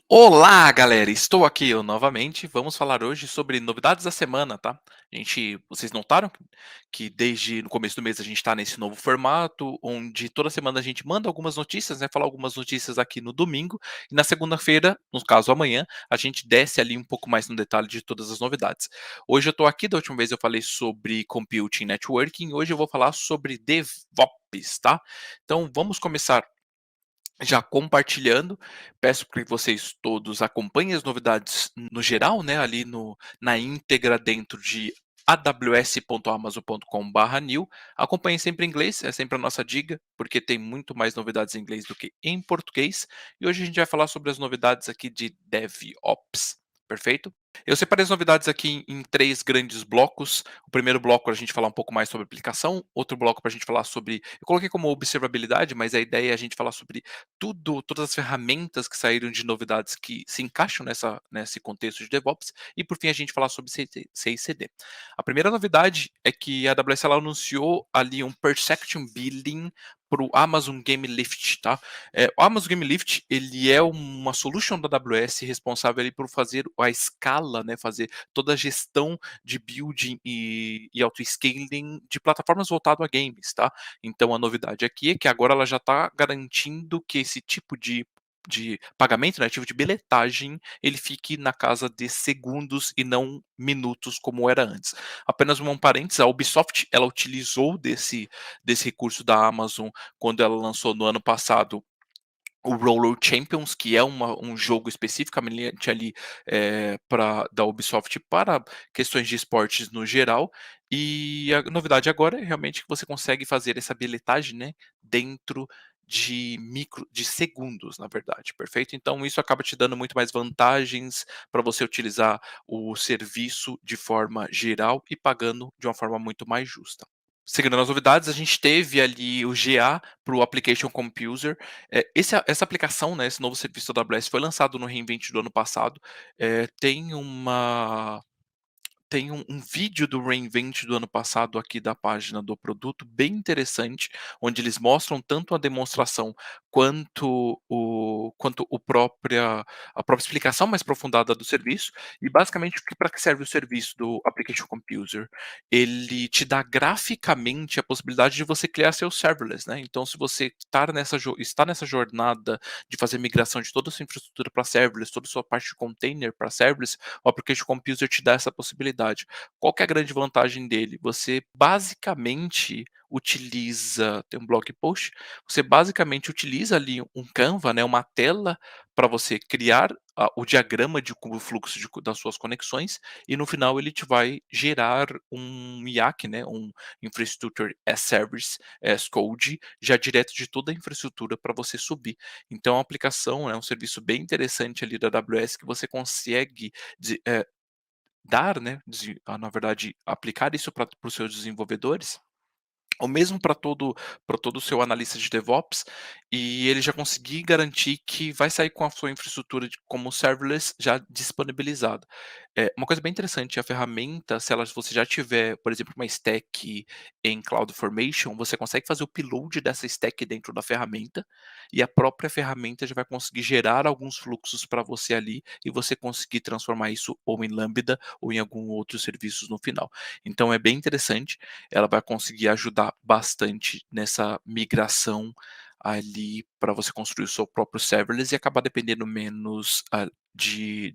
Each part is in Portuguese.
Olá, galera! Estou aqui eu novamente. Vamos falar hoje sobre novidades da semana, tá? Vocês notaram que desde no começo do mês a gente está nesse novo formato, onde toda semana a gente manda algumas notícias, né? Falar algumas notícias aqui no domingo e na segunda-feira, no caso amanhã, a gente desce ali um pouco mais no detalhe de todas as novidades. Hoje eu estou aqui, da última vez eu falei sobre computing e networking, hoje eu vou falar sobre DevOps, tá? Então vamos começar já compartilhando. Peço que vocês todos acompanhem as novidades no geral, né, ali na íntegra dentro de aws.amazon.com/new. Acompanhem sempre em inglês, é sempre a nossa dica, porque tem muito mais novidades em inglês do que em português. E hoje a gente vai falar sobre as novidades aqui de DevOps. Perfeito? Eu separei as novidades aqui em três grandes blocos. O primeiro bloco para a gente falar um pouco mais sobre aplicação, outro bloco para a gente falar sobre. Eu coloquei como observabilidade, mas a ideia é a gente falar sobre todas as ferramentas que saíram de novidades que se encaixam nesse contexto de DevOps, e por fim a gente falar sobre CI/CD. A primeira novidade é que a AWS ela anunciou ali um Perception Billing para o Amazon Game Lift, tá? O Amazon Game Lift ele é uma solution da AWS responsável ali por fazer a escala, né? Fazer toda a gestão de building e auto-scaling de plataformas voltado a games, tá? Então a novidade aqui é que agora ela já está garantindo que esse tipo de pagamento, né, tipo de bilhetagem, ele fique na casa de segundos e não minutos como era antes. Apenas um parênteses, a Ubisoft ela utilizou desse recurso da Amazon quando ela lançou no ano passado o Roller Champions, que é um jogo especificamente ali da Ubisoft para questões de esportes no geral. E a novidade agora é realmente que você consegue fazer essa bilhetagem, né, dentro de segundos, na verdade, perfeito? Então isso acaba te dando muito mais vantagens para você utilizar o serviço de forma geral e pagando de uma forma muito mais justa. Seguindo nas novidades, a gente teve ali o GA para o Application Composer. Essa aplicação, né, esse novo serviço da AWS foi lançado no reInvent do ano passado. Tem um vídeo do reInvent do ano passado aqui da página do produto, bem interessante, onde eles mostram tanto a demonstração quanto a própria explicação mais aprofundada do serviço. E basicamente para que serve o serviço do Application Composer? Ele te dá graficamente a possibilidade de você criar seu serverless, né? Então, se você está nessa jornada de fazer migração de toda a sua infraestrutura para serverless, toda a sua parte de container para serverless, o Application Composer te dá essa possibilidade. Qual que é a grande vantagem dele? Você basicamente utiliza, tem um blog post, você basicamente utiliza ali um Canva, né, uma tela para você criar o diagrama o fluxo das suas conexões, e no final ele te vai gerar um IaaC, né, um Infrastructure as Service, as Code, já direto de toda a infraestrutura para você subir. Então a aplicação é um serviço bem interessante ali da AWS que você consegue dar, né, na verdade, aplicar isso para os seus desenvolvedores, ou mesmo para todo o seu analista de DevOps, e ele já conseguir garantir que vai sair com a sua infraestrutura como serverless já disponibilizada. Uma coisa bem interessante, a ferramenta, se você já tiver, por exemplo, uma stack em CloudFormation, você consegue fazer o upload dessa stack dentro da ferramenta, e a própria ferramenta já vai conseguir gerar alguns fluxos para você ali, e você conseguir transformar isso ou em Lambda ou em algum outro serviço no final. Então é bem interessante, ela vai conseguir ajudar bastante nessa migração ali para você construir o seu próprio serverless e acabar dependendo menos de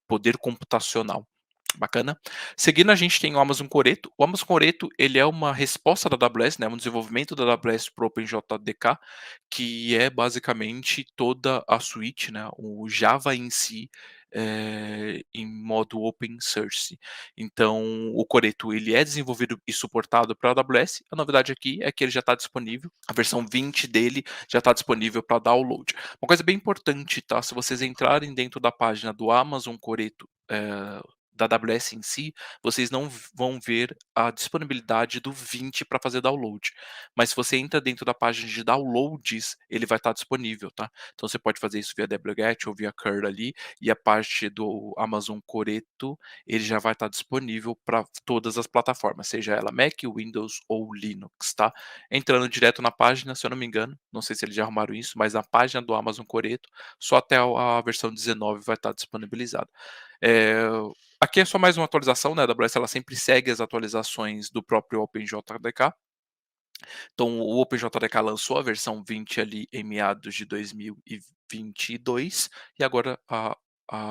poder computacional. Bacana. Seguindo, a gente tem o Amazon Coreto. O Amazon Coreto ele é uma resposta da AWS, né, um desenvolvimento da AWS para o OpenJDK, que é basicamente toda a suíte, né, o Java em si, em modo open source. Então, o Coreto ele é desenvolvido e suportado para a AWS. A novidade aqui é que ele já está disponível. A versão 20 dele já está disponível para download. Uma coisa bem importante, tá? Se vocês entrarem dentro da página do Amazon Coreto, da AWS em si, vocês não vão ver a disponibilidade do 20 para fazer download. Mas se você entra dentro da página de downloads, ele vai estar disponível, tá? Então você pode fazer isso via wget ou via curl ali, e a parte do Amazon Coreto, ele já vai estar disponível para todas as plataformas, seja ela Mac, Windows ou Linux, tá? Entrando direto na página, se eu não me engano, não sei se eles já arrumaram isso, mas na página do Amazon Coreto, só até a versão 19 vai estar disponibilizado. Eh, Aqui é só mais uma atualização, né, a AWS ela sempre segue as atualizações do próprio OpenJDK. Então o OpenJDK lançou a versão 20 ali em meados de 2022 e agora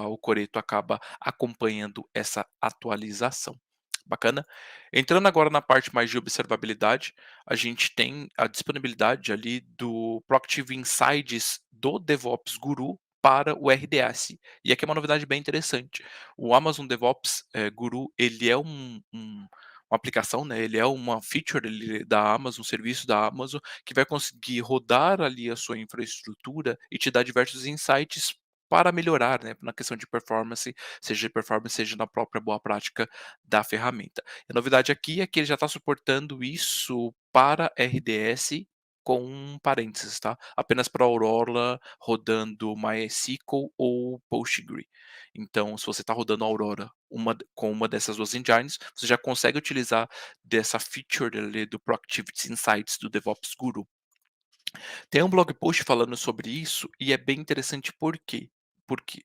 o Coreto acaba acompanhando essa atualização. Bacana? Entrando agora na parte mais de observabilidade, a gente tem a disponibilidade ali do Proactive Insights do DevOps Guru para o RDS. E aqui é uma novidade bem interessante. O Amazon DevOps Guru, ele é uma aplicação, né, ele é uma feature da Amazon, um serviço da Amazon, que vai conseguir rodar ali a sua infraestrutura e te dar diversos insights para melhorar, né, na questão de performance, seja na própria boa prática da ferramenta. A novidade aqui é que ele já está suportando isso para RDS com parênteses, tá? Apenas para Aurora rodando MySQL ou Postgre. Então, se você está rodando Aurora com uma dessas duas engines, você já consegue utilizar dessa feature ali do Proactivity Insights do DevOps Guru. Tem um blog post falando sobre isso e é bem interessante por quê? Porque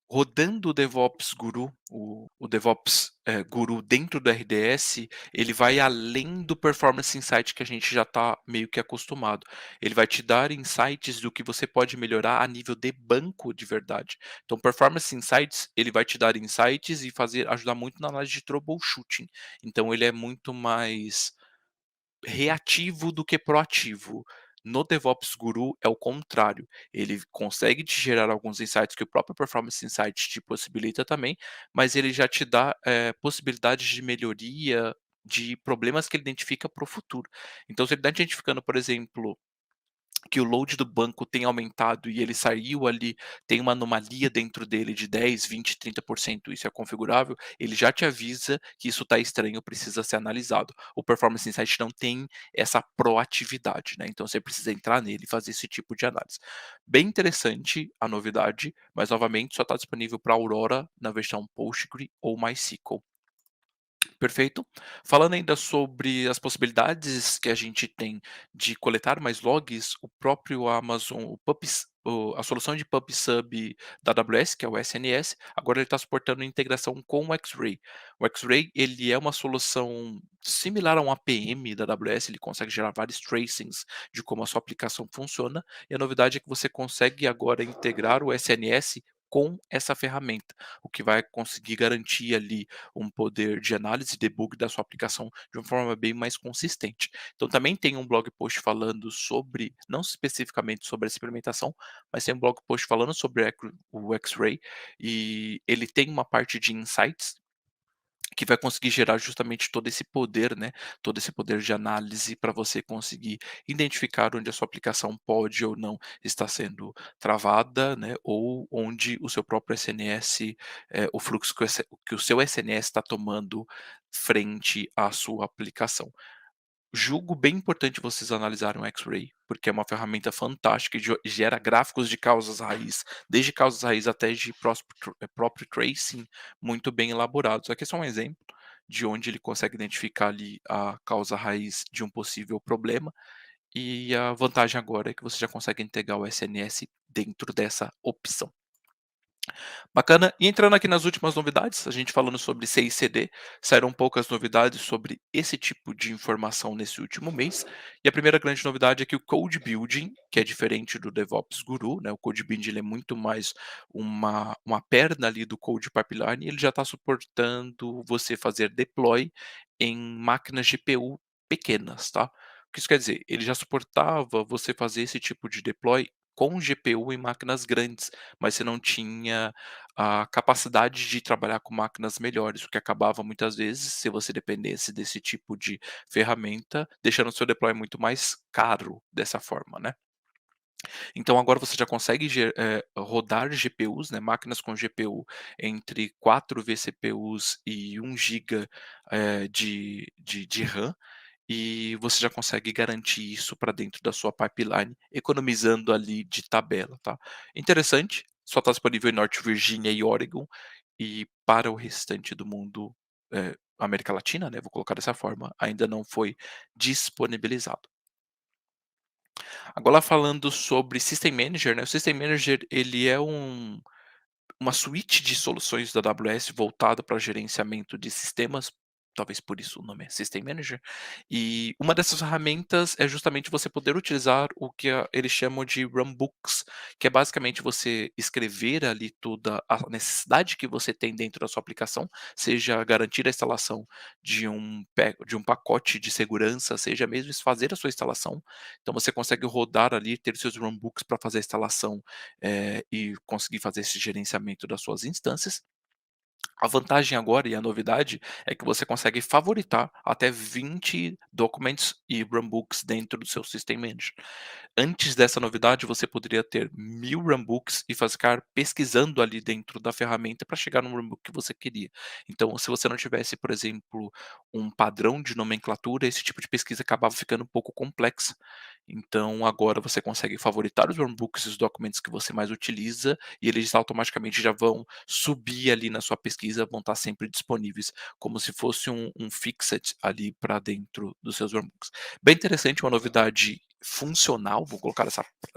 rodando o DevOps Guru, o DevOps Guru dentro do RDS, ele vai além do Performance Insight que a gente já está meio que acostumado. Ele vai te dar insights do que você pode melhorar a nível de banco de verdade. Então, Performance Insights, ele vai te dar insights e ajudar muito na análise de troubleshooting. Então, ele é muito mais reativo do que proativo. No DevOps Guru é o contrário, ele consegue te gerar alguns insights que o próprio Performance Insight te possibilita também, mas ele já te dá, possibilidades de melhoria de problemas que ele identifica para o futuro. Então se ele está identificando, por exemplo, que o load do banco tem aumentado e ele saiu ali, tem uma anomalia dentro dele de 10, 20, 30%, isso é configurável, ele já te avisa que isso está estranho, precisa ser analisado. O Performance Insight não tem essa proatividade, né? Então você precisa entrar nele e fazer esse tipo de análise. Bem interessante a novidade, mas novamente só está disponível para Aurora na versão Postgre ou MySQL. Perfeito. Falando ainda sobre as possibilidades que a gente tem de coletar mais logs, o próprio Amazon, a solução de PubSub da AWS, que é o SNS, agora ele está suportando integração com o X-Ray. O X-Ray ele é uma solução similar a um APM da AWS, ele consegue gerar vários tracings de como a sua aplicação funciona, e a novidade é que você consegue agora integrar o SNS com essa ferramenta, o que vai conseguir garantir ali um poder de análise e debug da sua aplicação de uma forma bem mais consistente. Então também tem um blog post falando sobre, não especificamente sobre essa implementação, mas tem um blog post falando sobre o X-Ray e ele tem uma parte de insights que vai conseguir gerar justamente todo esse poder, né, todo esse poder de análise para você conseguir identificar onde a sua aplicação pode ou não estar sendo travada, né, ou onde o seu próprio SNS, o fluxo que o seu SNS está tomando frente à sua aplicação. Julgo bem importante vocês analisarem o X-Ray, porque é uma ferramenta fantástica e gera gráficos de causas raiz, desde causas raiz até de próprio tracing, muito bem elaborados. Aqui é só um exemplo de onde ele consegue identificar ali a causa raiz de um possível problema, e a vantagem agora é que você já consegue integrar o SNS dentro dessa opção. Bacana. E entrando aqui nas últimas novidades, a gente falando sobre CICD, saíram poucas novidades sobre esse tipo de informação nesse último mês. E a primeira grande novidade é que o Code Building, que é diferente do DevOps Guru, né? O Code Building ele é muito mais uma perna ali do Code Pipeline, e ele já está suportando você fazer deploy em máquinas GPU pequenas, tá? O que isso quer dizer? Ele já suportava você fazer esse tipo de deploy com GPU em máquinas grandes, mas você não tinha a capacidade de trabalhar com máquinas melhores, o que acabava muitas vezes, se você dependesse desse tipo de ferramenta, deixando o seu deploy muito mais caro dessa forma, né. Então agora você já consegue rodar GPUs, né, máquinas com GPU entre 4 vCPUs e 1 giga, de RAM, e você já consegue garantir isso para dentro da sua pipeline, economizando ali de tabela, tá. Interessante, só está disponível em Norte Virgínia e Oregon, e para o restante do mundo, América Latina, né, vou colocar dessa forma, ainda não foi disponibilizado. Agora falando sobre System Manager, né, o System Manager ele é uma suíte de soluções da AWS voltada para gerenciamento de sistemas, talvez por isso o nome é System Manager, e uma dessas ferramentas é justamente você poder utilizar o que eles chamam de runbooks, que é basicamente você escrever ali toda a necessidade que você tem dentro da sua aplicação, seja garantir a instalação de um pacote de segurança, seja mesmo fazer a sua instalação. Então você consegue rodar ali, ter os seus runbooks para fazer a instalação, e conseguir fazer esse gerenciamento das suas instâncias. A vantagem agora e a novidade é que você consegue favoritar até 20 documents e runbooks dentro do seu System Manager. Antes dessa novidade, você poderia ter 1000 runbooks e ficar pesquisando ali dentro da ferramenta para chegar no runbook que você queria. Então, se você não tivesse, por exemplo, um padrão de nomenclatura, esse tipo de pesquisa acabava ficando um pouco complexa. Então, agora você consegue favoritar os runbooks e os documentos que você mais utiliza, e eles automaticamente já vão subir ali na sua pesquisa, vão estar sempre disponíveis, como se fosse um fixed ali para dentro dos seus runbooks. Bem interessante, uma novidade funcional, vou colocar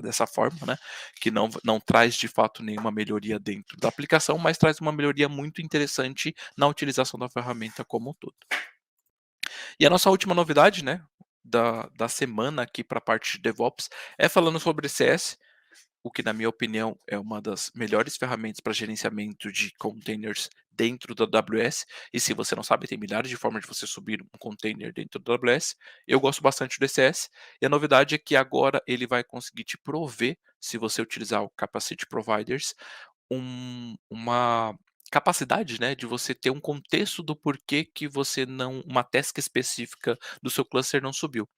dessa forma, né, que não traz de fato nenhuma melhoria dentro da aplicação, mas traz uma melhoria muito interessante na utilização da ferramenta como um todo. E a nossa última novidade, né, da semana aqui para a parte de DevOps, é falando sobre CS, o que na minha opinião é uma das melhores ferramentas para gerenciamento de containers dentro da AWS, e se você não sabe, tem milhares de formas de você subir um container dentro da AWS. Eu gosto bastante do ECS, e a novidade é que agora ele vai conseguir te prover, se você utilizar o Capacity Providers, uma capacidade, né, de você ter um contexto do porquê que você não uma task específica do seu cluster não subiu.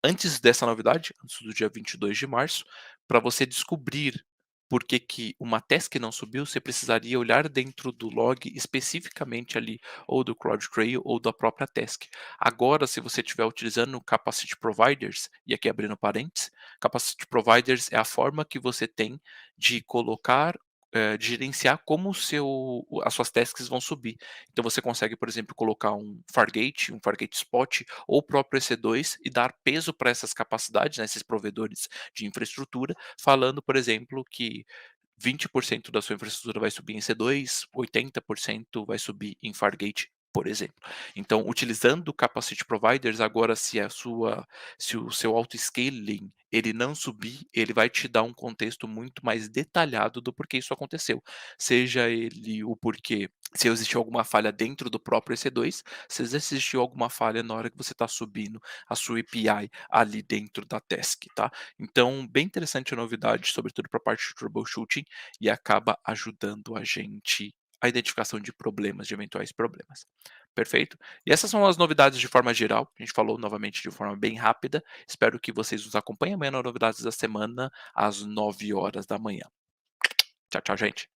Antes dessa novidade, antes do dia 22 de março, para você descobrir por que que uma task não subiu, você precisaria olhar dentro do log especificamente ali, ou do CloudTrail ou da própria task. Agora, se você estiver utilizando o Capacity Providers, e aqui abrindo parênteses, Capacity Providers é a forma que você tem de colocar, de gerenciar como as suas tasks vão subir. Então você consegue, por exemplo, colocar um Fargate Spot ou o próprio EC2 e dar peso para essas capacidades, né, esses provedores de infraestrutura, falando, por exemplo, que 20% da sua infraestrutura vai subir em C2, 80% vai subir em Fargate, por exemplo. Então, utilizando Capacity Providers, agora se o seu auto-scaling ele não subir, ele vai te dar um contexto muito mais detalhado do porquê isso aconteceu. Seja ele o porquê, se existiu alguma falha dentro do próprio EC2, se existiu alguma falha na hora que você está subindo a sua API ali dentro da task, tá? Então, bem interessante a novidade, sobretudo para a parte de troubleshooting, e acaba ajudando a gente a identificação de problemas, de eventuais problemas. Perfeito? E essas são as novidades de forma geral. A gente falou novamente de forma bem rápida. Espero que vocês nos acompanhem amanhã nas novidades da semana, às 9 horas da manhã. Tchau, tchau, gente.